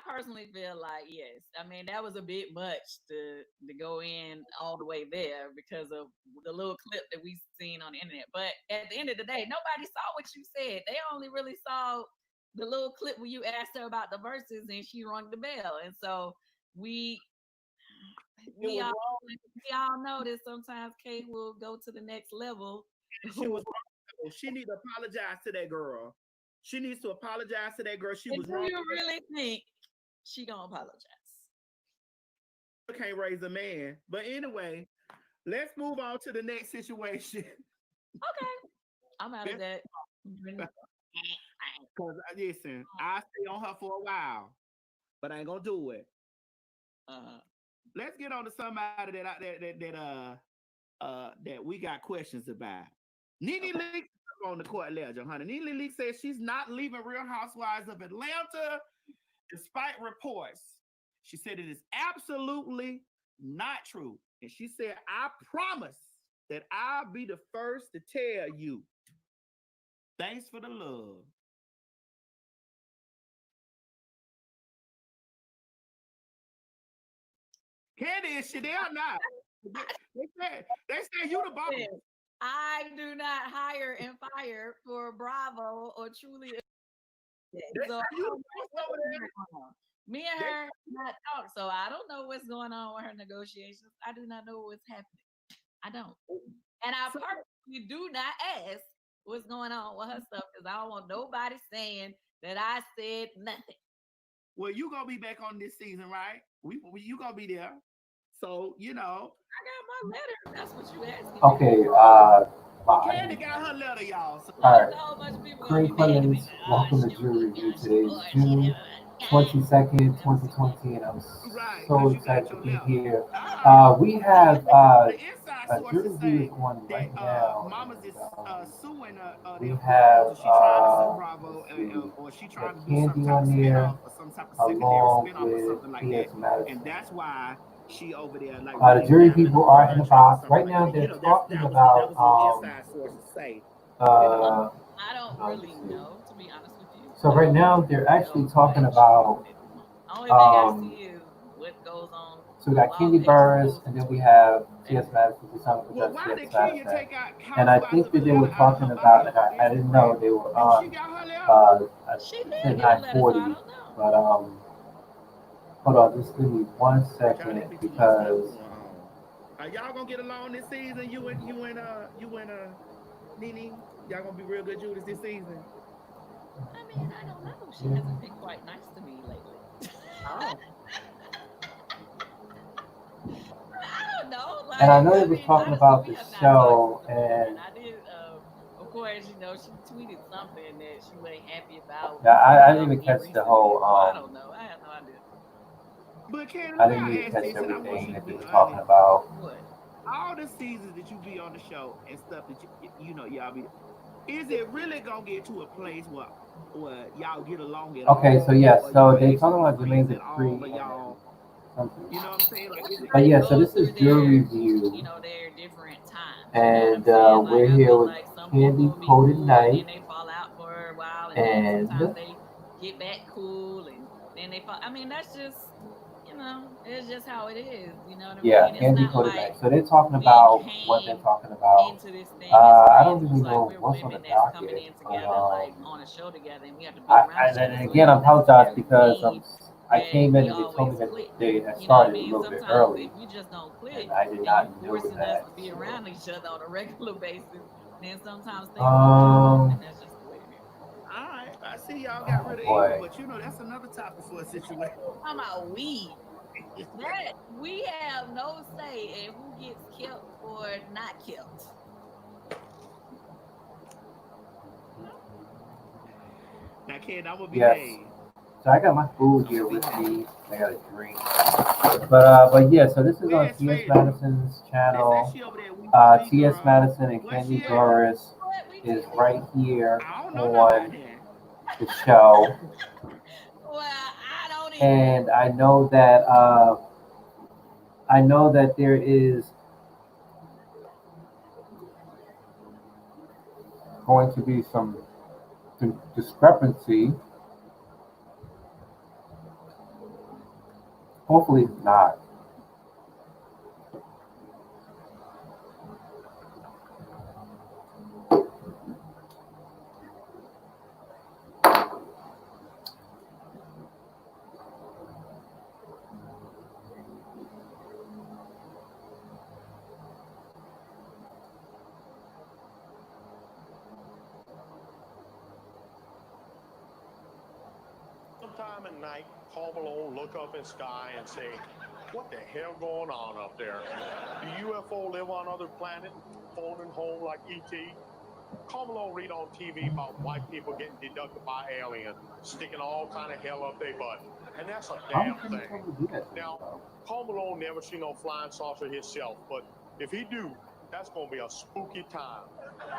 personally feel like yes. I mean, that was a bit much to go in all the way there because of the little clip that we seen on the internet. But at the end of the day, nobody saw what you said. They only really saw the little clip where you asked her about the verses and she rung the bell. And so we It we was all wrong. we all know that sometimes Kate will go to the next level. She was wrong. She need to apologize to that girl. She needs to apologize to that girl. She And was do wrong. you really think she gonna apologize? Can't raise a man. But anyway, let's move on to the next situation. Okay, I'm out of that. Because listen, I stay on her for a while, but I ain't gonna do it. Uh, Let's get on to somebody that we got questions about. Nene okay. Leakes on the court ledger, honey. Nene Leakes says she's not leaving Real Housewives of Atlanta despite reports. She said it is absolutely not true. And she said, I promise that I'll be the first to tell you. Thanks for the love. Candy, is she there or not? They said you the boss. Listen, I do not hire and fire for Bravo or Truly. They So I said you the don't know boss what's over there. going on. Me and They, her not talk, so I don't know what's going on with her negotiations. I do not know what's happening. I don't, and I so, purposely do not ask what's going on with her stuff because I don't want nobody saying that I said nothing. well, you gonna be back on this season, right? You gonna be there. So, I got my letter. That's what you asking me. Okay, Candy fine. got her letter, y'all. So All There's right. a whole bunch of people gonna Kareem be mad at me. Clemons, Like, oh, welcome she to never Jury told me Review. how she Today is was. She June never. 22nd, Never see me. 2020, and I'm right, so because you got excited to your be letter. here. All right. We Well, have the inside a jury sources review is say going that right now, Mamas is and suing we them have, Bravo. She trying to sue let's Bravo, see, or she we have trying to do some Candy type of on there, spinoff or some type of secondary along spinoff or with something like that. T.S. And Madison. that's why she over there like The really jury battling people over are in her the job or box. something Right like now, that. they're That talking was that about, was what inside sources say. You know. uh, I don't let's really see. know, to be honest with you. So I right don't now, they're actually know talking much about, at the moment. Only thing I um, see is what goes on so we the got law Candy pages Burris, post and and then we Twitter. have That's T.S. it. Madison, the son Well, of why T.S. did Kenya Madison. take out And I Housewives think of that they were Atlanta out of talking her about, bio and on I didn't know Instagram? they were Do on, she got her letter? I She said did get a letter, so I 9:40, don't know. but hold on, just give me one Child, second there be too much stuff because going on. Are y'all gonna get along this season? You and Nene? Y'all gonna be real good Judas this season? I mean, I don't know. She hasn't been quite nice to me lately. Oh. I don't know. and I Like, know they I was mean, talking honestly, about we the have not talked since show, the moment. and I did, of course, she tweeted something that she wasn't happy about yeah, I didn't about even me catch the recently. whole So I don't know. I have no idea. But Candy, I let didn't me even ask catch this, and I want everything you to that they be were talking honest. about. What? All the seasons that you be on the show and stuff that y'all be, is it really gonna get to a place where y'all get along at Okay, so all, yes, or you so will they actually talking be about friends Jermaine at all, or Dupri and y'all, something. you know what I'm saying? Like, is it? But Everybody yeah, so goes this is through your their, review, their different times. You know what I'm and saying? Like, we're I here feel with like some Candy people be Coated cool and Night, then they fall out for a while, and then sometimes and they get back cool and then they fall. I mean, that's just, it's just how it is. You know what I yeah, mean? It's Candy not Coated like Night. So they're talking we about what they're came talking about. into this thing as I friends. don't It's really like know we're what's on the women that's coming docket, in but together, like on a show together, and we have to be around each other. and So it again, I don't apologize necessarily because mean I that came in we and they told always me that click. they had You know what I started a mean? little bit Sometimes early, if we just don't and click I did and you not know forcing us that. to be So, around each other on a regular basis, then sometimes things don't work out. um, And that's just the way it is. All right, I see y'all got oh rid of Eva, boy, but that's another topic for a situation. I'm about we. That we have no say in who gets kept or not kept. Now, Ken, I'm gonna yes. behave. So I got my food I'm gonna here with behave. me. I got a drink. But yeah, so this is on Where's T.S. Phaedra? Madison's They say channel. she over there weeping T.S. around. Madison and Where's Candy she at? Burris What we is TV? right here I don't know nothing about on that. the show, Well, I don't either. and I know that there is going to be some discrepancy Hopefully it's not. Sometime at night, call Malone, look up in the sky and say, what the hell going on up there? Do UFO live on other planets, phoning home like E.T.? Call Malone read on TV about white people getting deducted by aliens, sticking all kind of hell up their butt. And that's a How damn can you thing. tell me to do that to Now, yourself? Call Malone never seen no flying saucer himself, but if he do, that's gonna be a spooky time.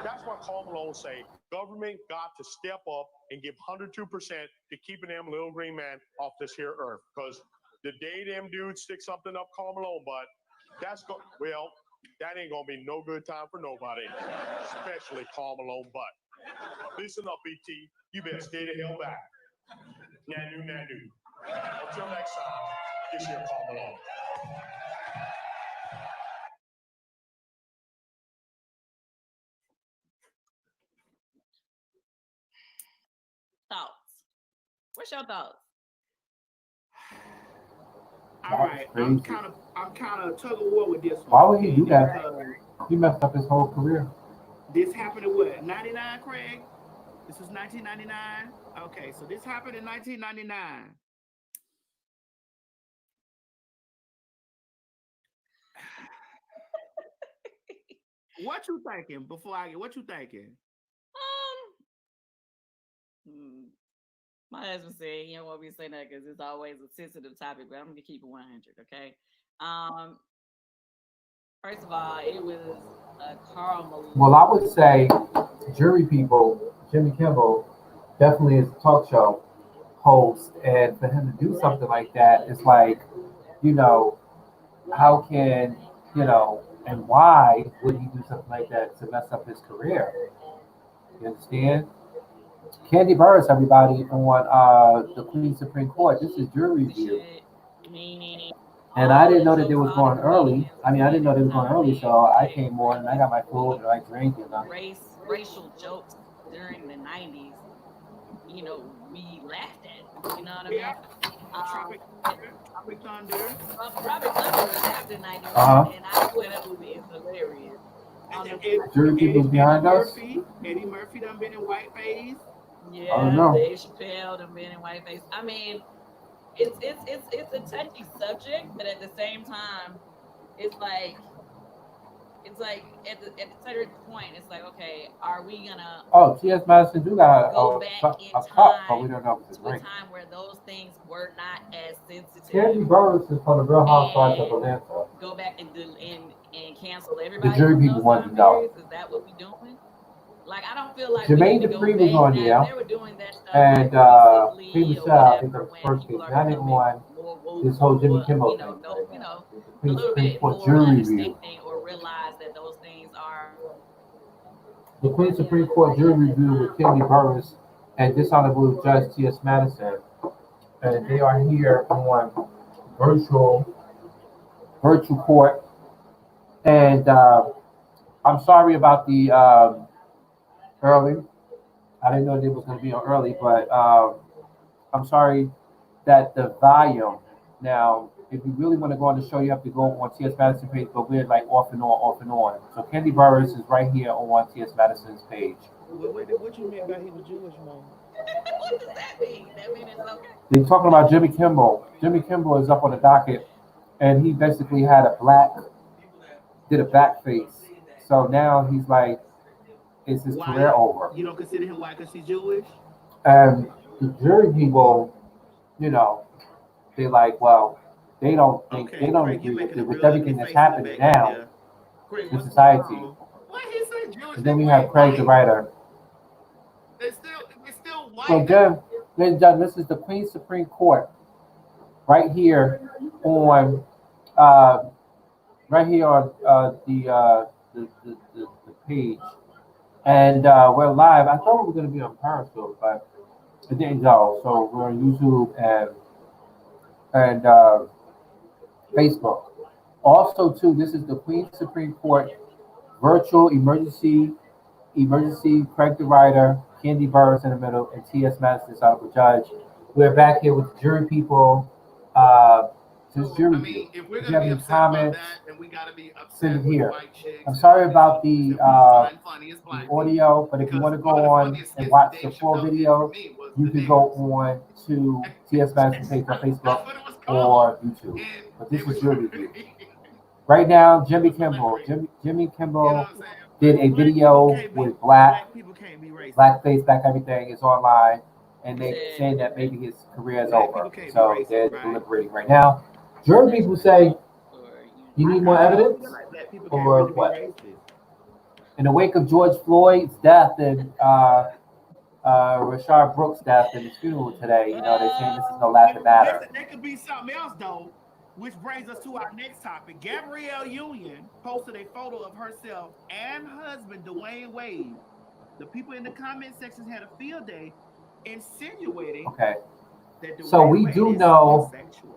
That's why Call Malone say government got to step up and give 102% to keeping them little green man off this here earth. Because the day them dudes stick something up Call Malone butt, well, that ain't gonna be no good time for nobody, especially Call Malone butt. Listen up, BT. You better stay the hell back. Nanu, nanu. Until next time, this here Call Malone. Thoughts? What's your thoughts? All right, I'm kind of tug of war with this one. Why would he do that? Because He messed up his whole career. this happened in what, 99, Craig? This is 1999. Okay, so this happened in 1999. What you thinking before I get? What you thinking? My husband said he don't want me to say that because it's always a sensitive topic, but I'm gonna keep it 100. Okay. First of all, it was Carl Malone. Well, I would say jury people, Jimmy Kimmel, definitely is a talk show host, and for him to do something like that, it's like, you know, how can, and why would he do something like that to mess up his career? You understand? Candy Burris, everybody, on the Queen Supreme Court. This is jury review. And I didn't know that they was going early. I mean, I didn't know they was going early, so I came on and I got my food and I drank and racial jokes during the 90s, we laughed at. You know what I mean? Tropic Thunder. Tropic Thunder was after 91, and I swear that movie is hilarious. Jury people's behind us. Eddie Murphy done been in whiteface. Yeah, I don't know. Dave Chappelle done been in whiteface. I mean, it's a touchy subject, but at the same time, it's like at the certain point, it's like, okay, are we gonna? Oh, T.S. Madison do got go back in a time cup, but we don't know if it's a to a drink. time where those things were not as sensitive. Candy Burris is from the Real Housewives of Atlanta. Go back and cancel everybody. The jury from people those wanted time to know. periods? Is that what we doing? Like, I don't feel like Jermaine we need to Dupri go was back on now. there, They were doing that stuff and like Queen recently or Michelle, I think whatever, that was when first case. people And are I didn't becoming want more woke, this whole Jimmy or, Kimmel thing. a Queen little Supreme bit Court more jury review. understanding or realize that those things are. The Queen Supreme Court jury review with Candy Burris and Dishonorable Judge T.S. Madison. And they are here on virtual court. And I'm sorry about the early. I didn't know they was going to be on early, but I'm sorry that the volume. Now, if you really want to go on the show, you have to go on T.S. Madison's page, but we're like off and on. So Candy Burris is right here on T.S. Madison's page. What you meant by he was Jewish, man? What does that mean? That means it's okay. They're talking about Jimmy Kimmel. Jimmy Kimmel is up on the docket, and he basically did a back face. So now he's like, is his career over? You don't consider him white because he's Jewish? And the jury people, they like, well, they don't agree with everything that's happening now in society. What he said, Jewish? And then we have Craig the writer. They're still white. So again, ladies and gentlemen, this is the Queen Supreme Court right here on the page, and we're live. I thought we were going to be on Periscope, but it didn't go. So we're on YouTube and Facebook. Also, too, this is the Queen's Supreme Court virtual emergency Craig the writer, Candy Burris in the middle, and T.S. Madison, Honorable Judge. We're back here with the jury people. Just jury I review. mean, if we're If you gonna have be any upset about comments, that, then we gotta be upset send it with here. white chicks. I'm sorry about the funny is the black audio, but if you want to go on and watch the full video, you can go on to T.S. Madison page on Facebook or YouTube. But this is your review. Right now, Jimmy Kimball did a video with black people can't be racist. blackface, black everything is online, and they saying that maybe his career is over. So they're deliberating right now. Jury people say, you need more evidence or what? In the wake of George Floyd's death and Rashard Brooks' death and his funeral today, you know, they're saying this is no laughing matter. There could be something else though, which brings us to our next topic. Gabrielle Union posted a photo of herself and husband Dwayne Wade. The people in the comment sections had a field day insinuating Okay. that So Dwayne we Wade do is know- homosexual.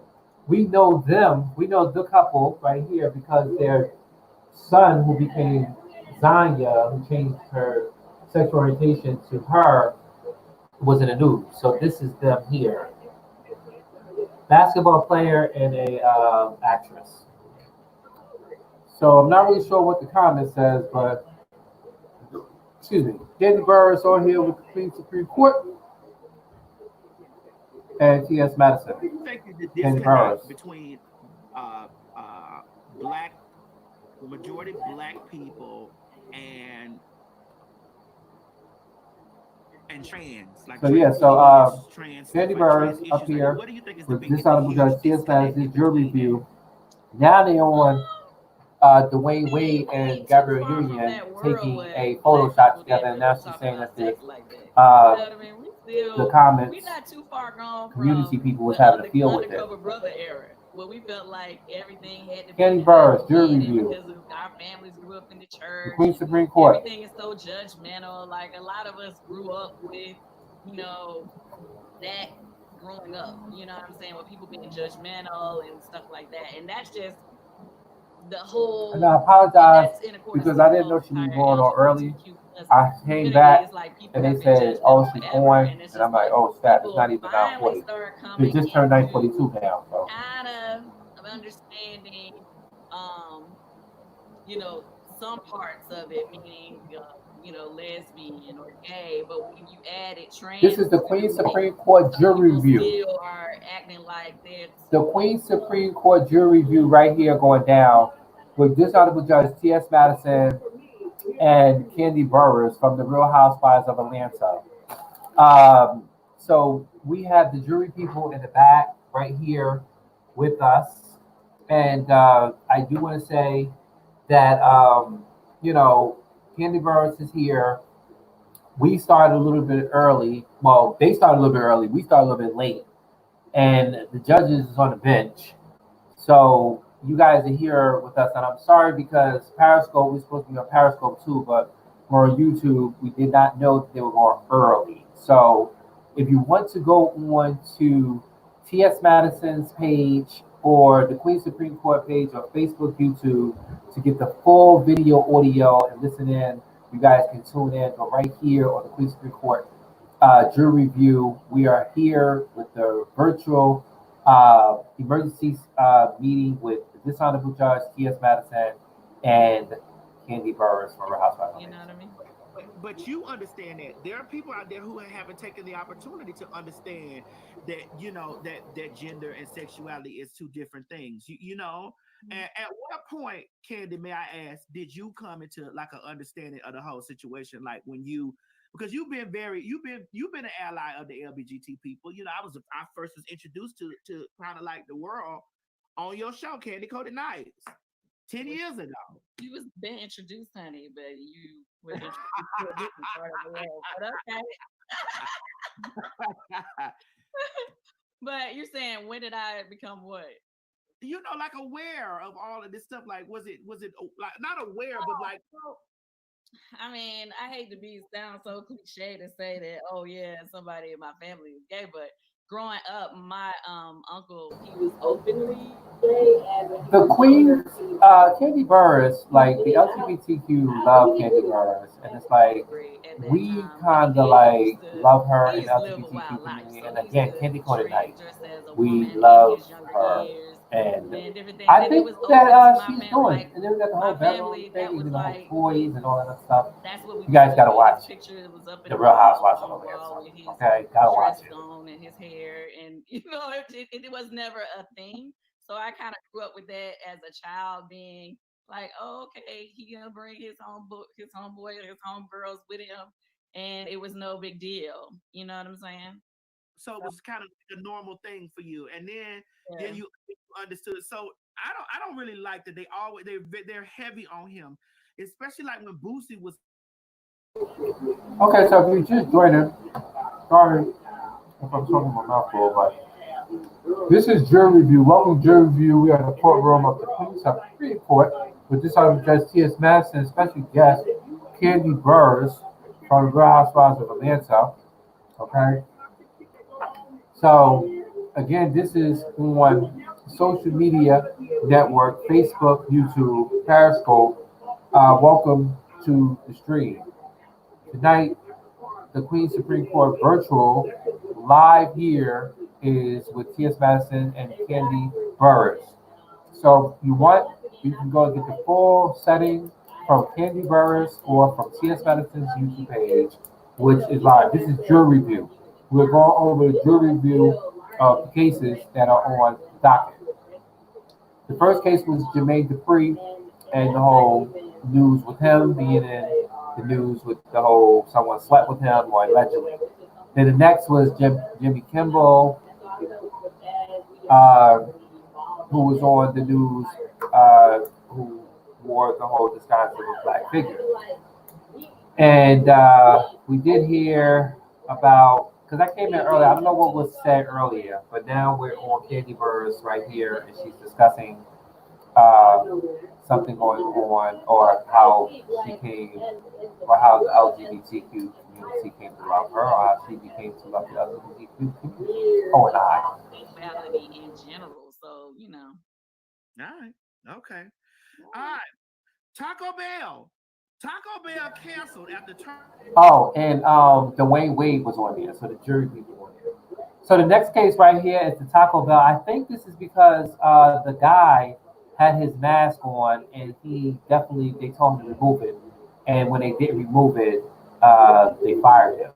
We know them, we know the couple right here because their son, who became Zanya, who changed her sexual orientation to her, was in the news. So this is them here. Basketball player and a actress. So I'm not really sure what the comment says, but excuse me. Candy Burris on here with the Queen Supreme Court and T.S. Madison. What do you think is the Candy Burris. disconnect between black, majority black people and trans? Like So yeah, Candy Burris up here what do you think is with the Dishonorable Judge T.S. Madison's jury review. Now they're on Dwayne Wade and Gabrielle Union taking a photo shot together, and now she's saying that the comments, we're not too far gone community from people was the having a feel with it. undercover brother era, where we felt like everything had to Candy be Burris, jury done review. because of our families grew up in the church. The Queen Supreme Court. Everything is so judgmental. Like a lot of us grew up with, you know, that growing up. You know what I'm saying? With people being judgmental and stuff like that, and that's just the whole. And I apologize that's in accordance because with I the didn't know whole she was entire going on early. LGBTQ plus I came community. back It's like people and they have been said, judgmental "Oh, she's forever, on," and it's and I'm just like, "Oh, snap! It's people not even finally 9:40. start It coming just turned into 9:42 now." So kind of understanding, you know, some parts of it, meaning, you know, lesbian or gay, but when you add it trans, this is the Queen Supreme Court jury people review. still are acting like they're The Queen Supreme Court jury review right here going down with Dishonorable Judge T.S. Madison and Candy Burris from the Real Housewives of Atlanta. So we have the jury people in the back right here with us. And I do want to say that, you know, Candy Burris is here. We started a little bit early. Well, they started a little bit early. We started a little bit late. And the judges is on the bench. So you guys are here with us. And I'm sorry because Periscope, we're supposed to be on Periscope too, but we're on YouTube. We did not know that they were going early. So if you want to go on to T.S. Madison's page or the Queen Supreme Court page on Facebook, YouTube to get the full video, audio, and listen in, you guys can tune in. But right here on the Queen Supreme Court jury review, we are here with the virtual emergency meeting with the Dishonorable Judge T.S. Madison and Candy Burris from Real Housewives. you know what I mean? But you understand that there are people out there who haven't taken the opportunity to understand that, you know, that gender and sexuality is two different things. You know, and at what point, Candy, may I ask, did you come into like an understanding of the whole situation? Like when you, because you've been an ally of the LGBT people. You know, I first was introduced to kind of like the world on your show, Candy Coated Nights, 10 years ago. You was been introduced, honey, but you were introduced to a different part of the world. But okay. But you're saying, when did I become what? You know, like aware of all of this stuff. Like, was it like not aware, but like, I mean, I hate to sound so cliche to say that, oh yeah, somebody in my family is gay, but growing up, my uncle, he was openly The Queen, Candy Burris, like the LGBTQ love Candy Burris, and it's like Agree at that we time. And kind of he like used to love her he in the used to live a LGBTQ wild life. community, So and he used again, to Candy Coated Night, dress as a we woman in love his younger her, years and and different things. I And it think was that open to my she's family. doing, Like and then we got the my whole bedroom family, that thing, was and the whole like toys and all that other stuff. that's what we You used guys to gotta do. His watch picture was up in The Real Housewives of on the wall Atlanta. with his Okay, gotta watch dress it. on and his hair, and it was never a thing. So I kind of grew up with that as a child, being like, oh, okay, he gonna bring his homeboy, his homegirls with him, and it was no big deal. You know what I'm saying? So it So, was kind of like a normal thing for you, and then yeah. you understood. So I don't really like that they're heavy on him, especially like when Boosie was. Okay, so if you just joined us, sorry if I'm talking my mouth full, but this is jury review. Welcome to jury review. We are in the courtroom of the police Supreme Court with this Honorable Judge T.S. Madison, special guest Candy Burrs from the Real Housewives of Atlanta. Okay, so again, this is on social media network: Facebook, YouTube, Periscope. Welcome to the stream tonight. The Queen Supreme Court virtual live here is with T.S. Madison and Candy Burris. So if you want, you can go and get the full setting from Candy Burris or from T.S. Madison's YouTube page, which is live. This is jury review. We're going over the jury review of the cases that are on the docket. The first case was Jermaine Dupree and the whole news with him being in the news with the whole someone slept with him or allegedly. Then the next was Jimmy Kimball, uh, who was on the news, who wore the whole disguise of a black figure. And we did hear about, because I came in earlier, I don't know what was said earlier, but now we're on Candy Burrs right here, and she's discussing uh, something going on, or how she came, or how the LGBTQ community came to love her, or how she became to love the LGBTQ community. Oh, and I. Sexuality in general. So, All right, okay, all right. Taco Bell, Taco Bell canceled after turn. Oh, and Dwayne Wade was on there, so the jury people were on there. So the next case right here is the Taco Bell. I think this is because the guy had his mask on, and he definitely they told him to remove it, and when they didn't remove it, they fired him.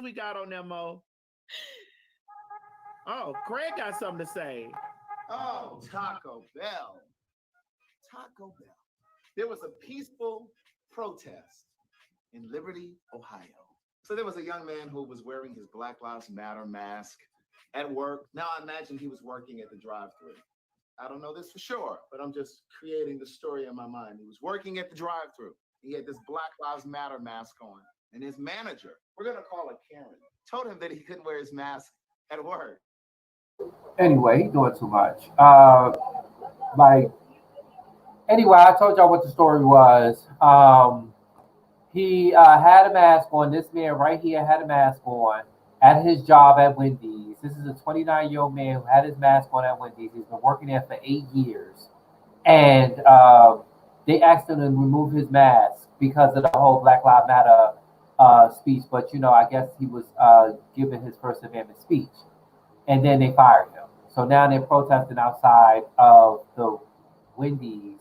We got on them, Mo. Oh, Craig got something to say. Oh, Taco Bell. Taco Bell. There was a peaceful protest in Liberty, Ohio. So there was a young man who was wearing his Black Lives Matter mask at work. Now I imagine he was working at the drive-thru. I don't know this for sure, but I'm just creating the story in my mind. He was working at the drive-thru. He had this Black Lives Matter mask on. And his manager, we're going to call her Karen, told him that he couldn't wear his mask at work. Anyway, he doing too much. Like anyway, I told y'all what the story was. He had a mask on. This man right here had a mask on at his job at Wendy's. This is a 29-year-old man who had his mask on at Wendy's. He's been working there for 8 years. And they asked him to remove his mask because of the whole Black Lives Matter speech. But, I guess he was giving his First Amendment speech. And then they fired him. So now they're protesting outside of the Wendy's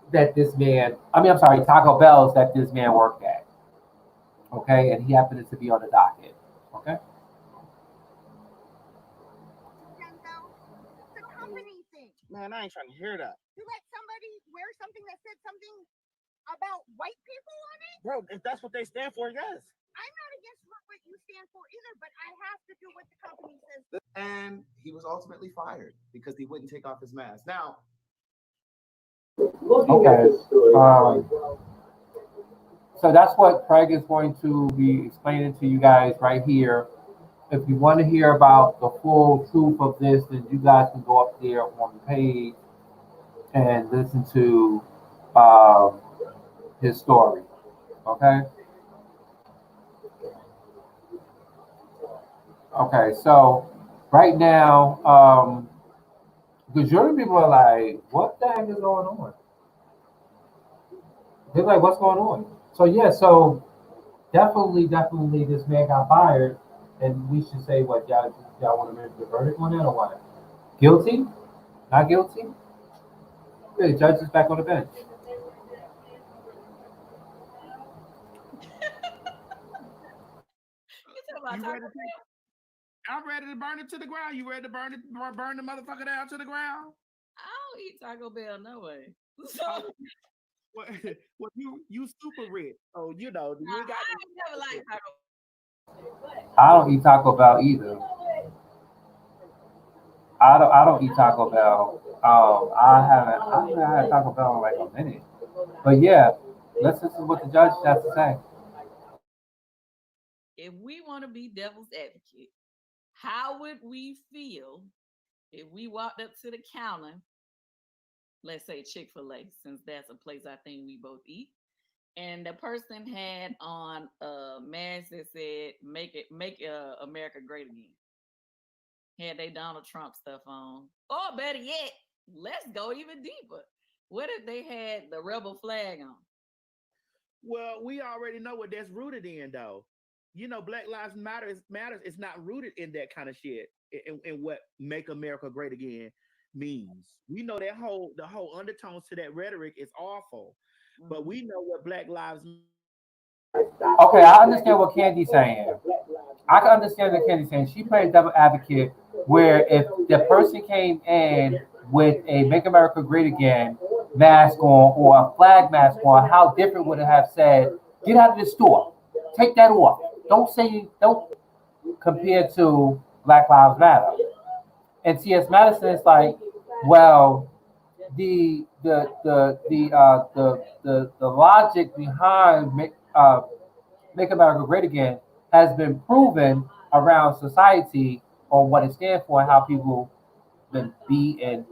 I'm sorry, Taco Bell's that this man worked at. Okay, and he happened to be on the docket. Okay. It's a company thing. Man, I ain't trying to hear that. You let somebody wear something that said something about white people on it? Bro, if that's what they stand for, yes. I'm not against what you stand for either, but I have to do what the company says. And he was ultimately fired because he wouldn't take off his mask. Now, Okay. So that's what Craig is going to be explaining to you guys right here. If you want to hear about the full truth of this, then you guys can go up there on the page and listen to his story. Okay. Okay. So right now, the jury people are like, what the heck is going on? They're like, what's going on? So yeah, so definitely, this man got fired, and we should say what y'all want to make the verdict on that or what? Guilty? Not guilty? The judge is back on the bench. You talking about You ready Taco to Bell? I'm ready to burn it to the ground. You ready to burn the motherfucker down to the ground? I don't eat Taco Bell no way. So Oh, well, well, you super rich. Oh, you know, you ain't got I ain't never liked Taco I don't eat Taco Bell either. I don't eat Taco Bell. I haven't had Taco Bell in like a minute. But yeah, let's listen to what the judge has to say. if we want to be devil's advocate, how would we feel if we walked up to the counter, let's say Chick-fil-A, since that's a place I think we both eat, and the person had on a mask that said make America great again. Had they Donald Trump stuff on. Or better yet, let's go even deeper. What if they had the rebel flag on? Well, we already know what that's rooted in, though. You know, Black Lives Matters is not rooted in that kind of shit. In what "Make America Great Again" means. We know the whole undertones to that rhetoric is awful, but Mhm. we know what Black Lives. Okay, I understand what Candy's saying. I can understand what Candy's saying. She played devil advocate where if the person came in with a Make America Great Again mask on or a flag mask on, how different would it have said, get out of the store. Take that off. Don't compare to Black Lives Matter. And T.S. Madison is like, well, the logic behind Make America Great Again has been proven around society on what it stands for and how people been beat and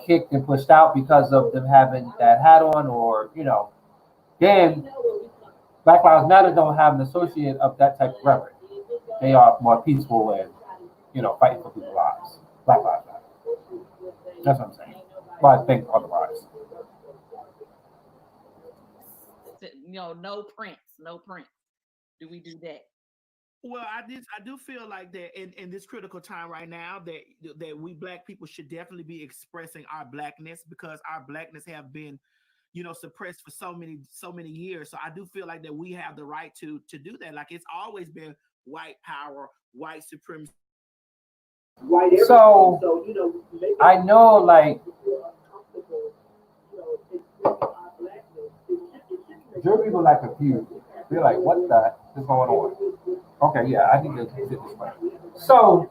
kicked and pushed out because of them having that hat on or then Black Lives Matter don't have an associate of that type of rhetoric. They are more peaceful and fighting for people's lives. Black Lives Matter. That's what I'm saying. But I think otherwise. No prints, no prints. Do we do that? Well, I do feel like that in this critical time right now that we black people should definitely be expressing our blackness because our blackness have been, suppressed for so many years. So I do feel like that we have the right to do that. Like it's always been white power, white supremacy. So I know, like, jury people like confused. They're like, what the heck is going on? Okay, yeah, I need to sit this way. So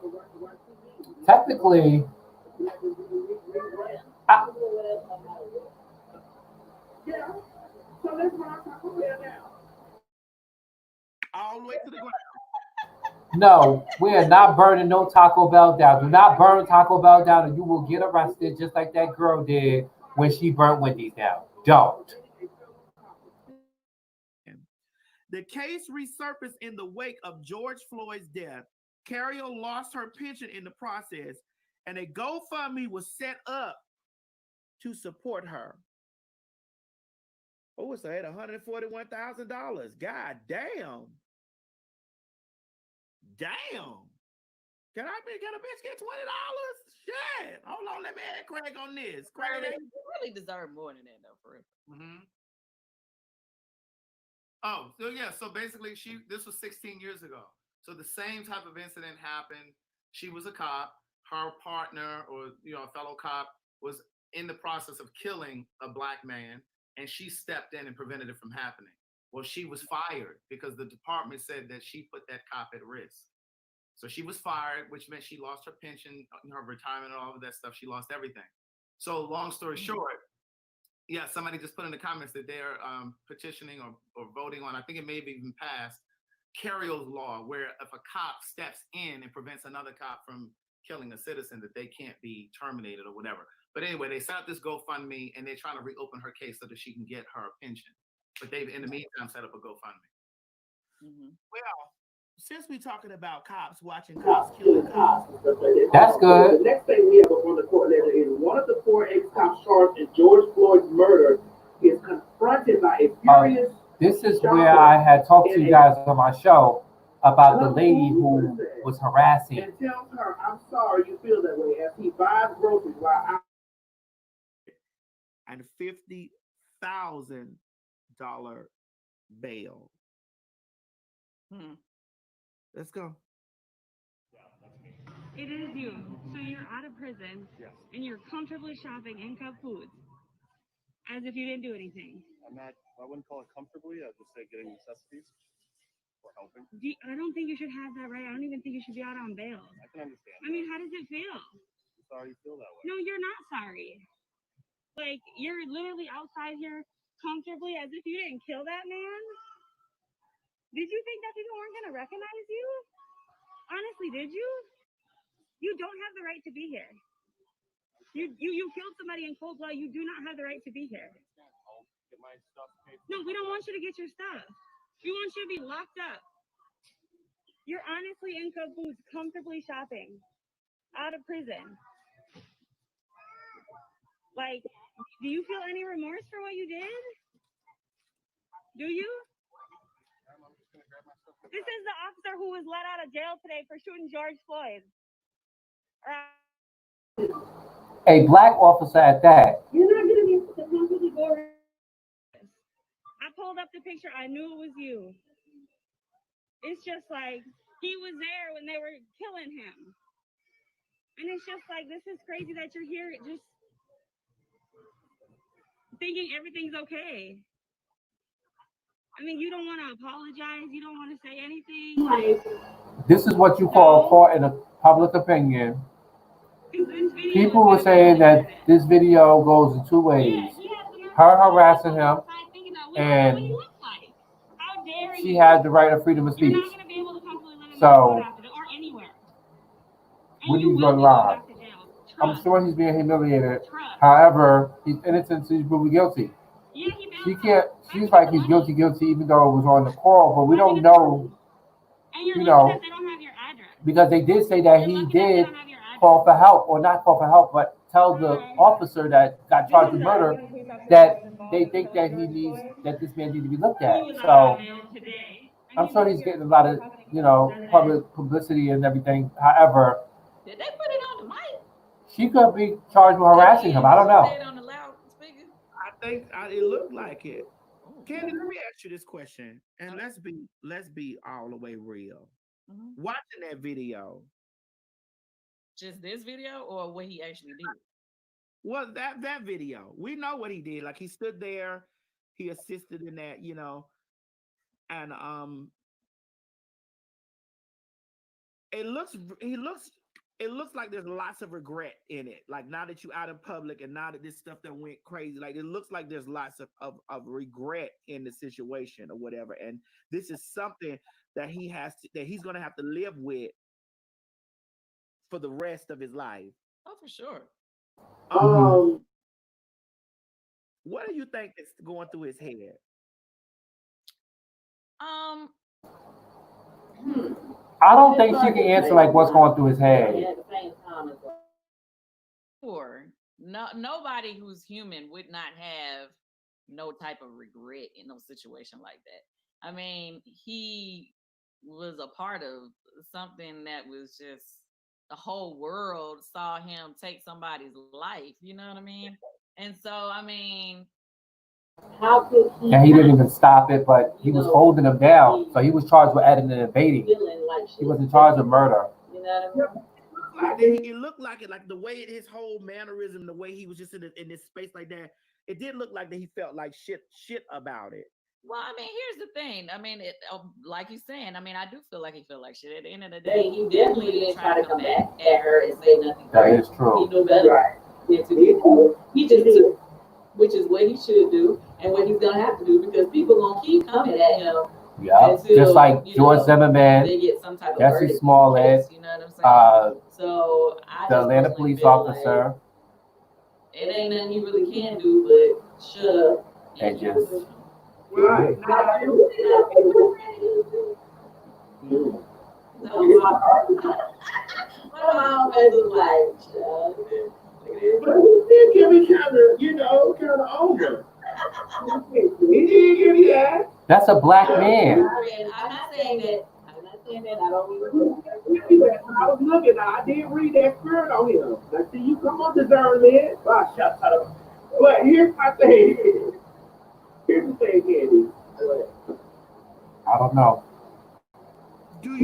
technically, I, All the way to the ground. no, we are not burning no Taco Bell down. Do not burn Taco Bell down, or you will get arrested, just like that girl did when she burnt Wendy's down. Don't. The case resurfaced in the wake of George Floyd's death. Carriel lost her pension in the process, and a GoFundMe was set up to support her. Oh, it's at $141,000. God damn. Damn. Can a bitch get $20? Shit. Hold on, let me add Craig on this. Craig, They really deserve more than that, though, for real. mm-hmm. Oh, so yeah, so basically this was 16 years ago. So the same type of incident happened. She was a cop. Her partner or a fellow cop was in the process of killing a black man, and she stepped in and prevented it from happening. Well, she was fired because the department said that she put that cop at risk. So she was fired, which meant she lost her pension, her retirement, and all of that stuff. She lost everything. So long story short, yeah, somebody just put in the comments that they're petitioning or voting on, I think it may have even passed, Carriel's law, where if a cop steps in and prevents another cop from killing a citizen, that they can't be terminated or whatever. But anyway, they set up this GoFundMe, and they're trying to reopen her case so that she can get her pension. But they've, in the meantime, set up a GoFundMe. Mm-hmm. Well, since we talking about cops watching cops killing cops, That's good. The next thing we have on the court letter is one of the 4 ex-cops charged in George Floyd's murder is confronted by a furious. This is where I had talked to you guys on my show about the lady who was harassing. And tells her, "I'm sorry you feel that way," as he buys groceries while out. and $50,000 bail. Let's go. It is you. So you're out of prison and you're comfortably shopping in Cub Foods as if you didn't do anything. I'm not, I wouldn't call it comfortably. I'd just say getting necessities or helping. I don't think you should have that right. I don't even think you should be out on bail. I can understand. I mean, how does it feel? I'm sorry you feel that way. No, you're not sorry. Like, you're literally outside here comfortably as if you didn't kill that man. Did you think that people weren't going to recognize you? Honestly, did you? You don't have the right to be here. You killed somebody in cold blood. You do not have the right to be here. I'll get my stuff paid. No, we don't want you to get your stuff. We want you to be locked up. You're honestly in Cub Foods comfortably shopping out of prison. Like, do you feel any remorse for what you did? Do you? This is the officer who was let out of jail today for shooting George Floyd. A black officer at that. You're not gonna be completely boring. I pulled up the picture. I knew it was you. It's just like he was there when they were killing him, and it's just like, this is crazy that you're here just thinking everything's okay. I mean, you don't want to apologize. You don't want to say anything. This is what you call court in a public opinion. People were saying that this video goes in 2 ways. Her harassing him, and she had the right of freedom of speech. So, where do you draw the line? I'm sure he's being humiliated. However, he's innocent until he's proven guilty. She can't. She's like he's guilty, even though it was on the call, but we don't know. You know, because they did say that he did call for help, or not call for help, but tell the officer that got charged with murder that they think that this man needs to be looked at. So I'm sure he's getting a lot of, public publicity and everything. However, did they put it on the mic? She could be charged with harassing him. I don't know. I think it looked like it. Candy, let me ask you this question, and let's be all the way real. Watching that video, just this video, or what he actually did? Well, that video, we know what he did. Like, he stood there, he assisted in that, and it looks like there's lots of regret in it. Like, now that you're out in public and now that this stuff that went crazy, like, it looks like there's lots of regret in the situation or whatever. And this is something that he's going to have to live with for the rest of his life. Oh, for sure. What do you think is going through his head? I don't think she can answer like what's going through his head. Sure. No, nobody who's human would not have no type of regret in no situation like that. I mean, he was a part of something that was just, the whole world saw him take somebody's life. You know what I mean? And so, I mean, how could he? And he didn't even stop it, but he was holding him down. So he was charged with adding and evading. He wasn't charged with murder. You know what I mean? It looked like it, like the way his whole mannerism, the way he was just in this space like that. It did look like that he felt like shit about it. Well, I mean, here's the thing. I mean, like you're saying, I mean, I do feel like he felt like shit. At the end of the day, he definitely didn't try to come back at her and say nothing. That is true. He knew better than to do. He just did, which is what he should do and what he's going to have to do, because people going to keep coming at him. Yeah, just like George Zimmerman, they get some type of Jesse Smollett, you know what I'm saying? So the Atlanta police officer. Like it ain't nothing you really can do but shut up and just. Right. What my own face look like? But he did give me kind of, kind of over. He did give me that. That's a black man. I mean, I'm not saying that. I don't even. I was looking, I did read that spirit on him. I see you come on discernment. Shut up. But here's my thing. Here's the thing, Candy. I don't know. Do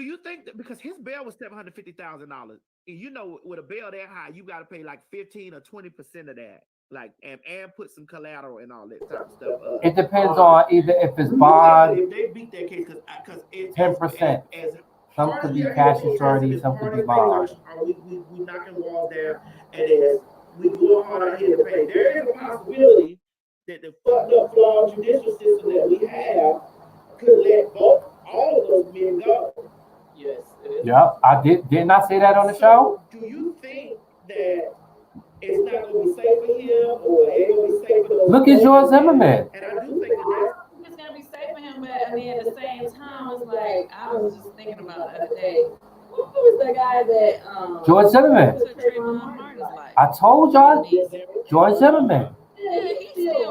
you think that because his bail was $750,000, and with a bail that high, you got to pay like 15 or 20% of that, like and put some collateral and all that type of stuff. It depends on either if it's bond. If they beat that case, because 10%. Some could be cash and surety, some could be bond. We knocking walls down, and as we go hard out here to pay, there is a possibility that the fucked up flawed judicial system that we have could let all of those men go. Yes. Yep, I didn't I say that on the show? Do you think that it's not going to be safe for him, or it going to be safe for those? Look at George Zimmerman. And I do think that it's going to be safe for him, but I mean, at the same time, it's like I was just thinking about the other day. Who was the guy that George Zimmerman. I told y'all, George Zimmerman.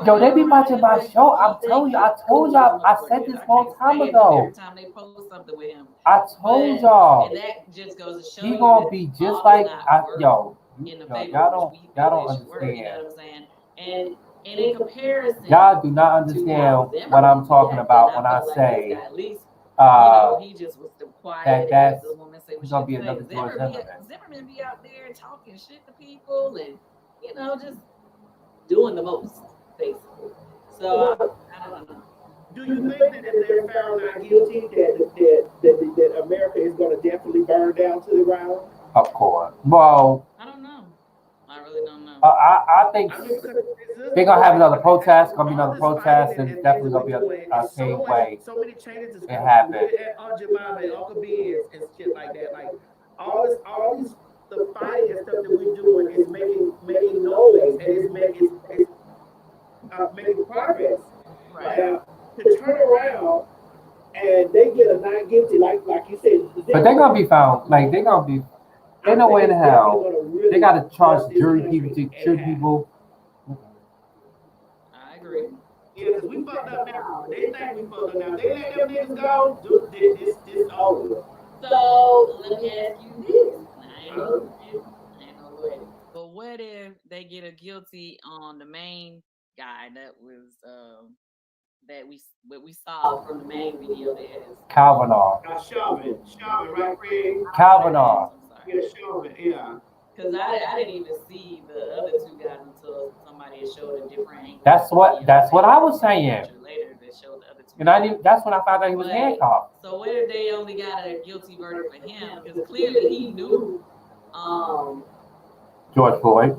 Yo, they be watching my show. I told y'all. I said this long time ago. Every time they post something with him, I told y'all. And that just goes to show he gonna be just like y'all don't understand. You know what I'm saying? And in comparison, y'all do not understand what I'm talking about when I say at least he just was the quiet. That's the woman say he's gonna be another George Zimmerman. Zimmerman be out there talking shit to people and just doing the most, basically. So I don't know. Do you think that if they're found not guilty, that America is going to definitely burn down to the ground? Of course. Well, I don't know. I really don't know. I think they're gonna have another protest. Gonna be another protest, and it's definitely gonna be a same way. So many changes. It happened. Aunt Jemima and Uncle Ben and shit like that. Like all these the fighting and stuff that we're doing is making noise and it's making progress. Right. Now, to turn around and they get a not guilty, like you said. But they're gonna be found. Like they're gonna be. Ain't no way in hell. They gotta charge jury people. I agree. Yeah, because we fucked up now. They think we fucked up now. They let them niggas go. This over. So let me ask you this. I ain't no way. But what if they get a guilty on the main guy that was that we saw from the main video? That is Kavanaugh. Chauvin, right, Craig? Kavanaugh. Yeah, Chauvin, yeah. Because I didn't even see the other two guys until somebody had showed a different angle. That's what I was saying. Later that showed the other two. And that's when I found out he was handcuffed. So what if they only got a guilty verdict for him? Because clearly he knew George Floyd.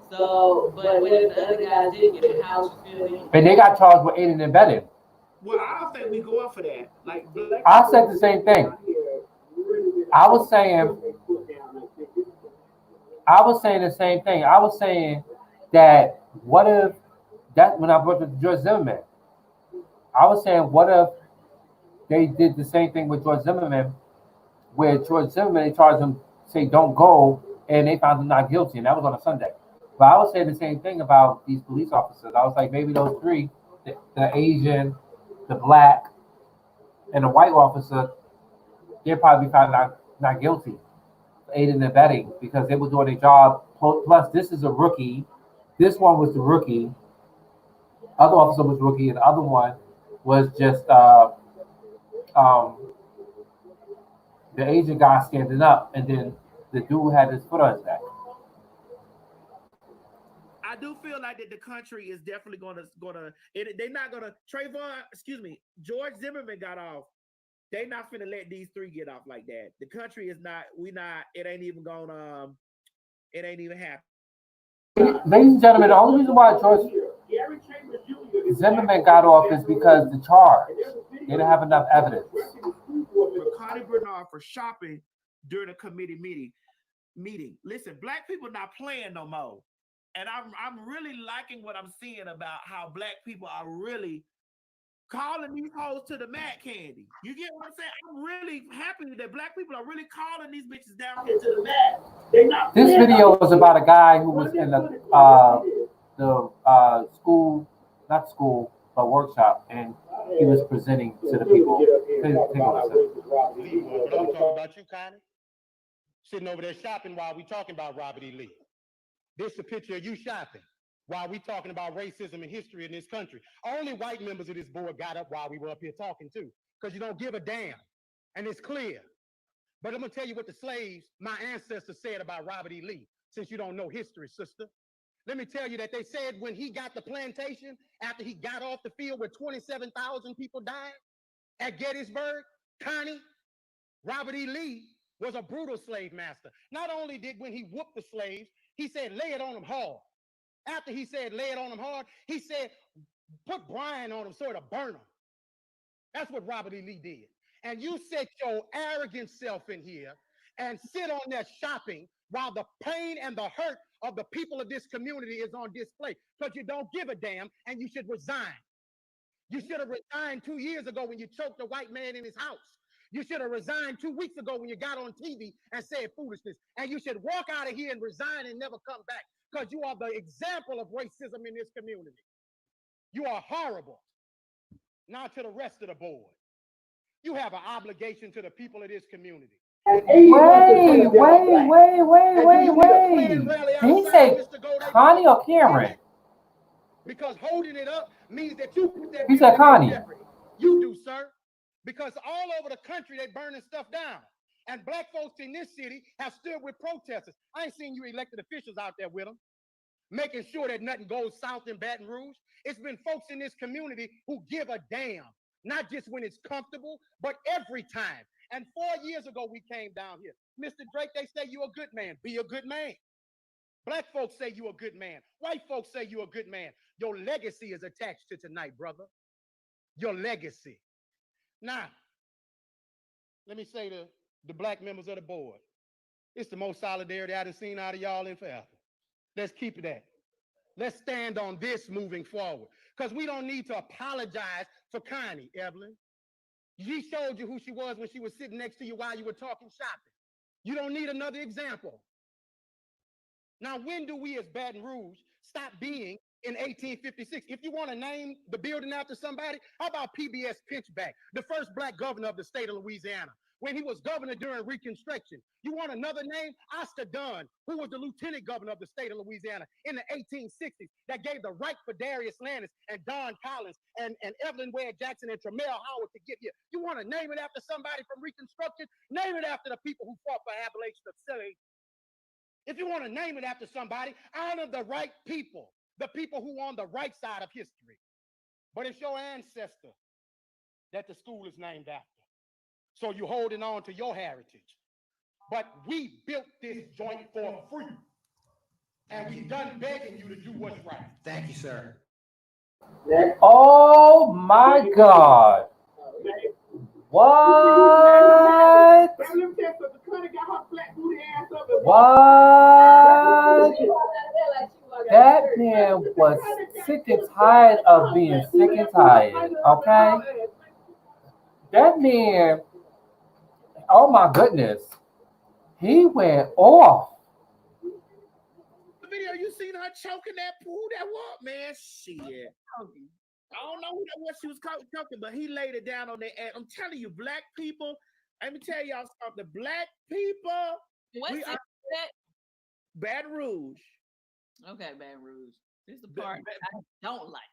So, but what if the other guys didn't get it? How would you feel? And they got charged with aiding and abetting. Well, I don't think we going for that. Like, I said the same thing. I was saying the same thing. I was saying that what if that when I brought up George Zimmerman, I was saying what if they did the same thing with George Zimmerman, where George Zimmerman they charged him, say don't go, and they found him not guilty, and that was on a Sunday. But I was saying the same thing about these police officers. I was like, maybe those three, the Asian, the black, and the white officer, they'll probably be found not guilty, aiding and abetting, because they were doing their job. Plus, this is a rookie. This one was the rookie. Other officer was rookie, and the other one was just the Asian guy standing up, and then the dude had his foot on his back. I do feel like that the country is definitely gonna. They're not gonna. George Zimmerman got off. They not finna let these three get off like that. The country is not. It ain't even gonna. It ain't even happening. Ladies and gentlemen, the only reason why George Zimmerman got off is because the charge. They didn't have enough evidence. For Connie Bernard for shopping during a committee meeting. Listen, black people not playing no more. And I'm really liking what I'm seeing about how black people are really calling these hoes to the mat, Candy. You get what I'm saying? I'm really happy that black people are really calling these bitches down here to the mat. They not. This video was about a guy who was in the school, not school, but workshop, and he was presenting to the people. But I'm talking about you, Connie. Sitting over there shopping while we talking about Robert E. Lee. This is a picture of you shopping while we talking about racism and history in this country. Only white members of this board got up while we were up here talking too, because you don't give a damn, and it's clear. But I'm gonna tell you what the slaves, my ancestors, said about Robert E. Lee, since you don't know history, sister. Let me tell you that they said when he got the plantation, after he got off the field where 27,000 people died at Gettysburg, Connie, Robert E. Lee was a brutal slave master. Not only did when he whooped the slaves, he said, lay it on them hard. After he said, lay it on them hard, he said, put brine on them so it'll burn them. That's what Robert E. Lee did. And you set your arrogant self in here and sit on there shopping while the pain and the hurt of the people of this community is on display, because you don't give a damn and you should resign. You should have resigned 2 years ago when you choked a white man in his house. You should have resigned 2 weeks ago when you got on TV and said foolishness. And you should walk out of here and resign and never come back, because you are the example of racism in this community. You are horrible. Now to the rest of the board. You have an obligation to the people of this community. Wait. Did he say Connie or Cameron? Because holding it up means that you put that. He said Connie. You do, sir. Because all over the country, they're burning stuff down. And black folks in this city have stood with protesters. I ain't seen you elected officials out there with them, making sure that nothing goes south in Baton Rouge. It's been folks in this community who give a damn, not just when it's comfortable, but every time. And 4 years ago, we came down here. Mr. Drake, they say you're a good man. Be a good man. Black folks say you're a good man. White folks say you're a good man. Your legacy is attached to tonight, brother. Your legacy. Now, let me say to the black members of the board, it's the most solidarity I've seen out of y'all in forever. Let's keep it that. Let's stand on this moving forward, because we don't need to apologize for Connie, Evelyn. She showed you who she was when she was sitting next to you while you were talking shopping. You don't need another example. Now, when do we as Baton Rouge stop being in 1856? If you want to name the building after somebody, how about PBS Pinchback, the first black governor of the state of Louisiana, when he was governor during Reconstruction? You want another name? Oscar Dunn, who was the lieutenant governor of the state of Louisiana in the 1860s, that gave the right for Darius Landis and Don Collins and Evelyn Ware Jackson and Tremel Howard to get here. You want to name it after somebody from Reconstruction? Name it after the people who fought for abolition of slavery. If you want to name it after somebody, honor the right people, the people who are on the right side of history. But it's your ancestor that the school is named after. So you're holding on to your heritage. But we built this joint for free. And we done begging you to do what's right. Thank you, sir. Oh my God. What? What? That man was sick and tired of being sick and tired, okay? That man, oh my goodness, he went off. The video, you seen her choking that pool? That what, man? Shit. I don't know who that was she was choking, but he laid it down on their ass. I'm telling you, black people, let me tell y'all something. Black people, What's it? Baton Rouge. Okay, Baton Rouge. This is the part I don't like.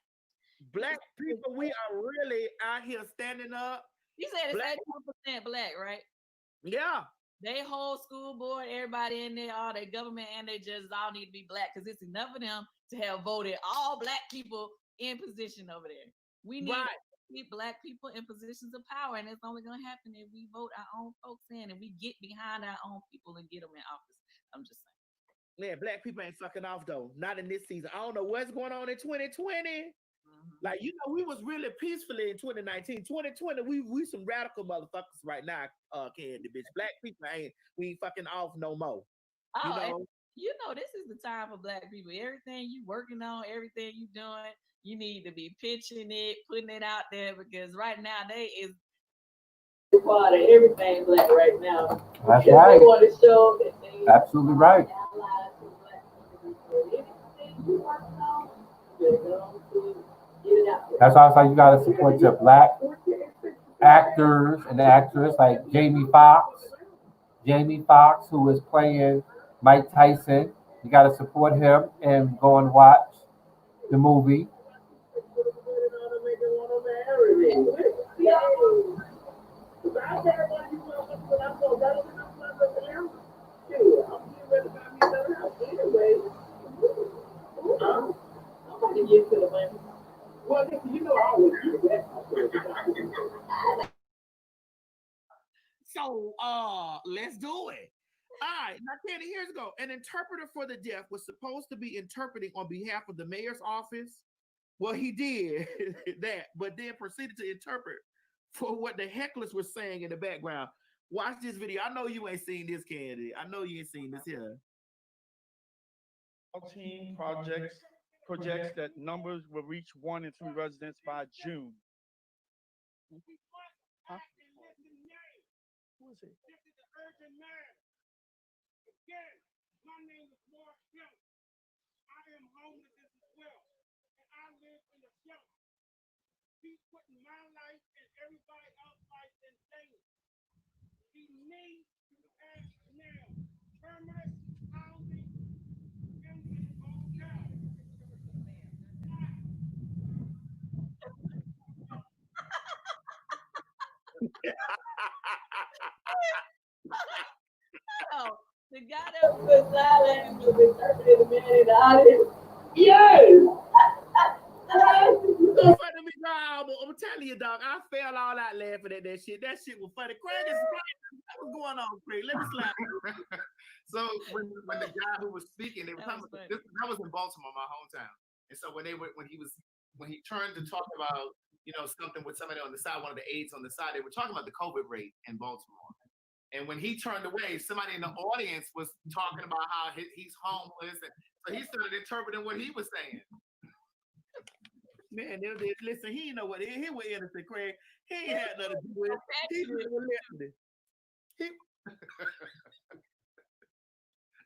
Black people, we are really out here standing up. You said it's 81% black, right? Yeah. They whole school board, everybody in there, all their government and they judges all need to be black, because it's enough of them to have voted all black people in position over there. We need to keep black people in positions of power, and it's only going to happen if we vote our own folks in and we get behind our own people and get them in office. I'm just saying. Yeah, black people ain't fucking off though. Not in this season. I don't know what's going on in 2020. Like, you know, we was really peacefully in 2019. 2020, we some radical motherfuckers right now, Candy bitch. Black people we ain't fucking off no more. Oh, you know? you know, this is the time for Black people. Everything you working on, everything you doing, you need to be pitching it, putting it out there because right now they is part of everything Black right now. That's Because right. they want to show that they Absolutely right. allies with Black people. So anything you working on, you go to get it out there. That's also you gotta support your black actors and actresses like Jamie Foxx. Jamie Foxx, who is playing Mike Tyson. You gotta support him and go and watch the movie. So let's do it. All right, now Candy, here's go. An interpreter for the deaf was supposed to be interpreting on behalf of the mayor's office. Well, he did that, but then proceeded to interpret for what the hecklers were saying in the background. Watch this video. I know you ain't seen this, Candy. I know you ain't seen this here. Our team projects that numbers will reach 1 in 3 residents by June. Huh? Who is it? This is the urgent man. Again, my name is Mark Young. I am homeless as well, and I live in a shelter. He's putting my life and everybody else's life in danger. We need to act now. Permanent housing in this hotel. Oh, the guy that was silent was interpreting the man in the audience. Yes. So funny to me, dog. I'm telling you, dog. I fell all out laughing at that shit. That shit was funny. Craig is what's going on, Craig? Let me slap. So when the guy who was speaking, they were talking about this, that was in Baltimore, my hometown. And so when he turned to talk about something with somebody on the side, one of the aides on the side, they were talking about the COVID rate in Baltimore. And when he turned away, somebody in the audience was talking about how he's homeless, and so he started interpreting what he was saying. Man, listen, he know what he was innocent, Craig. He ain't had nothing to do with it. He was listening.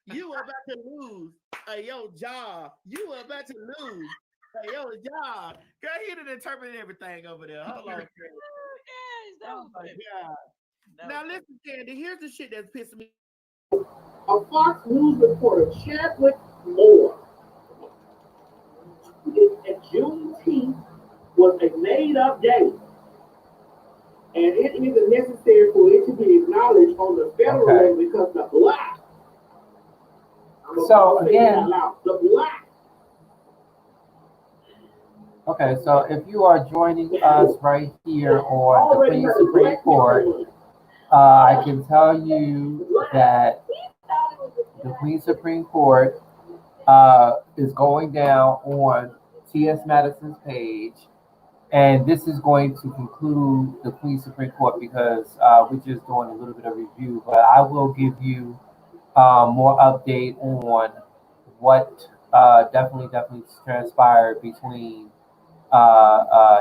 You are about to lose your job. You are about to lose your job. Girl, he done interpreted everything over there. Hold on, Craig. Oh my God. Now listen, Candy, here's the shit that's pissing me. A Fox News reporter, Chadwick Moore, that Juneteenth was a made-up day, and it isn't necessary for it to be acknowledged on the federal level because the black. So again, the black. Okay, so if you are joining us right here on the Queens Supreme Court, I can tell you that the Queens Supreme Court is going down on T.S. Madison's page, and this is going to conclude the Queens Supreme Court because we're just doing a little bit of review, but I will give you more update on what definitely transpired between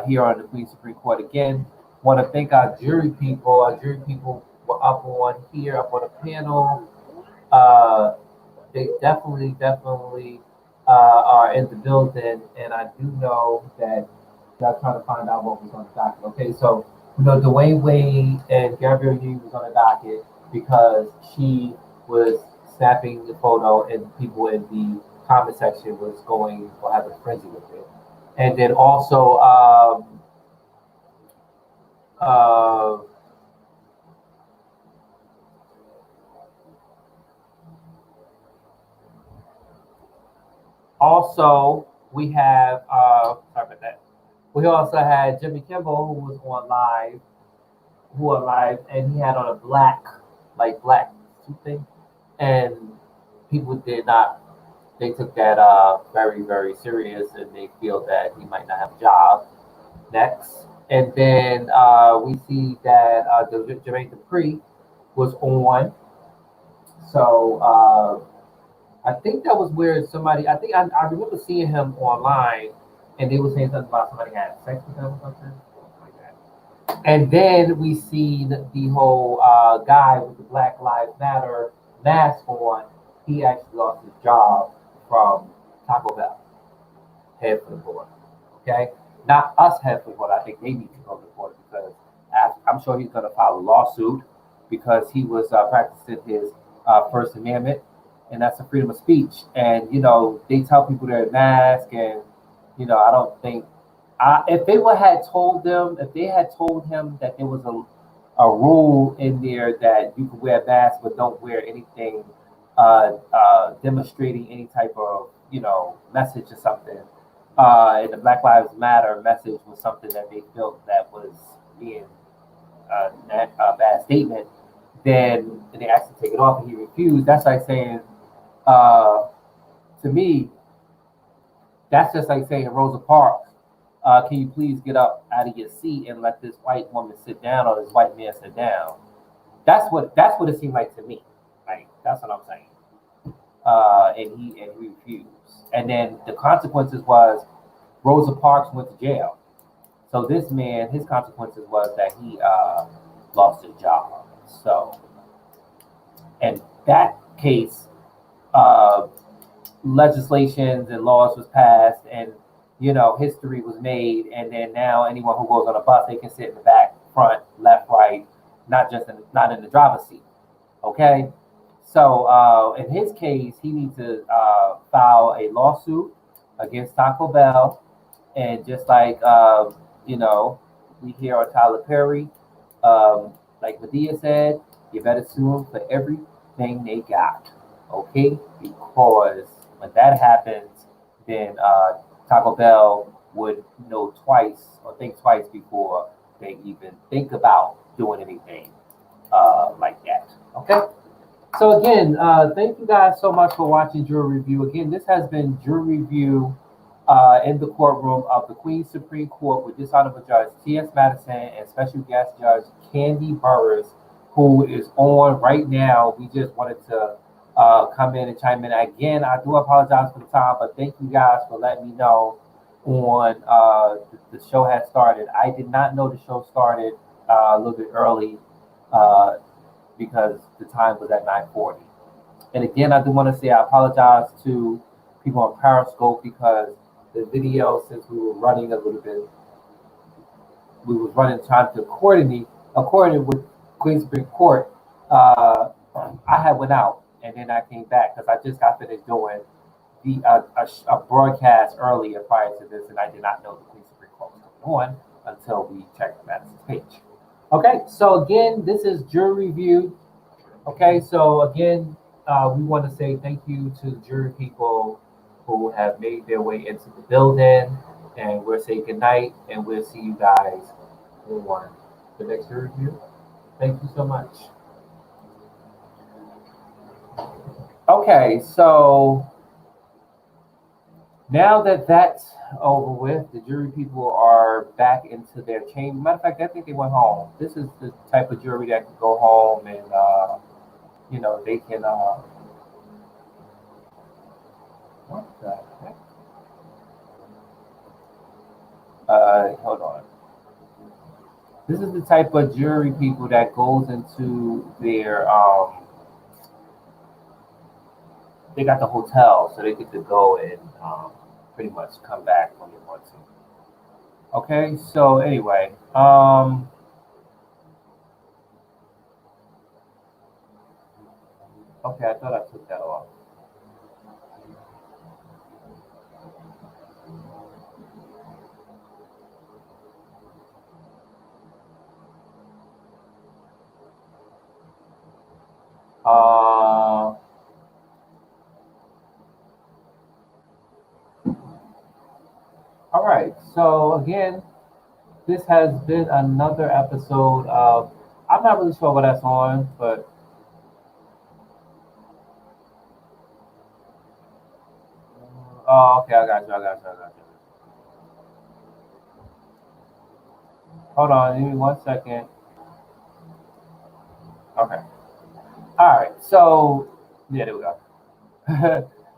here on the Queens Supreme Court. Again, want to thank our jury people. Our jury people were up on the panel. They definitely are in the building, and I do know that y'all trying to find out what was on the docket. Okay, so Dwayne Wade and Gabrielle Union was on the docket because she was snapping the photo, and people in the comment section was going or having a frenzy with it. And then also, we have, sorry about that. We also had Jimmy Kimball, who was on live, and he had on a black suit thing, and people did not. They took that very, very serious, and they feel that he might not have a job next. And then we see that Jermaine Dupri was on. So I think that was where somebody. I remember seeing him online, and they were saying something about somebody had sex with him or something like that. And then we seen the whole guy with the Black Lives Matter mask on. He actually lost his job from Taco Bell, head for the board. Okay, not us head for the board. I think they need to go to the board because I'm sure he's going to file a lawsuit because he was practicing his First Amendment, and that's a freedom of speech. And they tell people to wear a mask, and I don't think if they would had told them, if they had told him that there was a rule in there that you could wear a mask but don't wear anything demonstrating any type of message or something, and the Black Lives Matter message was something that they felt that was being a bad statement, then they asked to take it off and he refused. That's like saying, uh, to me, that's just like saying, Rosa Parks, can you please get up out of your seat and let this white woman sit down or this white man sit down? That's what it seemed like to me. Like that's what I'm saying. And he refused. And then the consequences was Rosa Parks went to jail. So this man, his consequences was that he lost his job. So, and that case, uh, legislations and laws was passed, and history was made, and then now anyone who goes on a bus, they can sit in the back, front, left, right, not in the driver's seat. Okay, so in his case, he needs to file a lawsuit against Taco Bell, and just like we hear on Tyler Perry, like Medea said, you better sue them for everything they got, okay? Because when that happens, then Taco Bell would know twice or think twice before they even think about doing anything like that. Okay. So again, thank you guys so much for watching Jury Review. Again, this has been Jury Review in the courtroom of the Queens Supreme Court with Dishonorable Judge T.S. Madison and Special Guest Judge Candy Burris, who is on right now. We just wanted to come in and chime in. Again, I do apologize for the time, but thank you guys for letting me know on the show has started. I did not know the show started a little bit early because the time was at 9:40. And again, I do want to say I apologize to people on Periscope because the video, since we were running a little bit, we was running trying to coordinate with Queens Supreme Court. I had went out and then I came back because I just got finished doing a broadcast earlier prior to this, and I did not know the Queens Supreme Court was going on until we checked Madison's page. Okay, so again, this is Jury Review. Okay, so again, we want to say thank you to the jury people who have made their way into the building, and we'll say good night, and we'll see you guys on the next jury review. Thank you so much. Okay, so now that that's over with, the jury people are back into their chamber. Matter of fact, I think they went home. This is the type of jury that can go home and they can what the heck? Hold on. This is the type of jury people that goes into their they got the hotel, so they get to go and pretty much come back when they want to. Okay, so anyway, okay, I thought I took that off. All right, so again, this has been another episode of, I'm not really sure what that's on, but oh, okay, I got you. Hold on, give me 1 second. Okay. All right, so, yeah, there we go.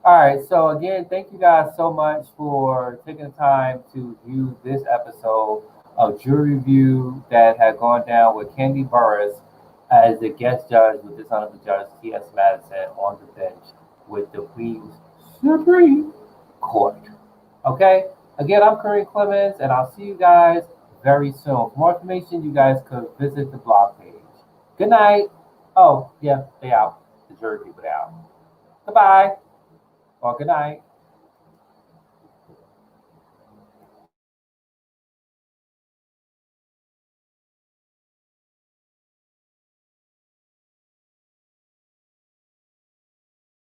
All right. So again, thank you guys so much for taking the time to view this episode of Jury Review that had gone down with Candy Burris as the guest judge with Dishonorable Judge T.S. Madison on the bench with the Queen's Supreme Court. Okay. Again, I'm Kareem Clemons, and I'll see you guys very soon. For more information, you guys could visit the blog page. Good night. Oh, yeah, they out. The jury people out. Goodbye or good night.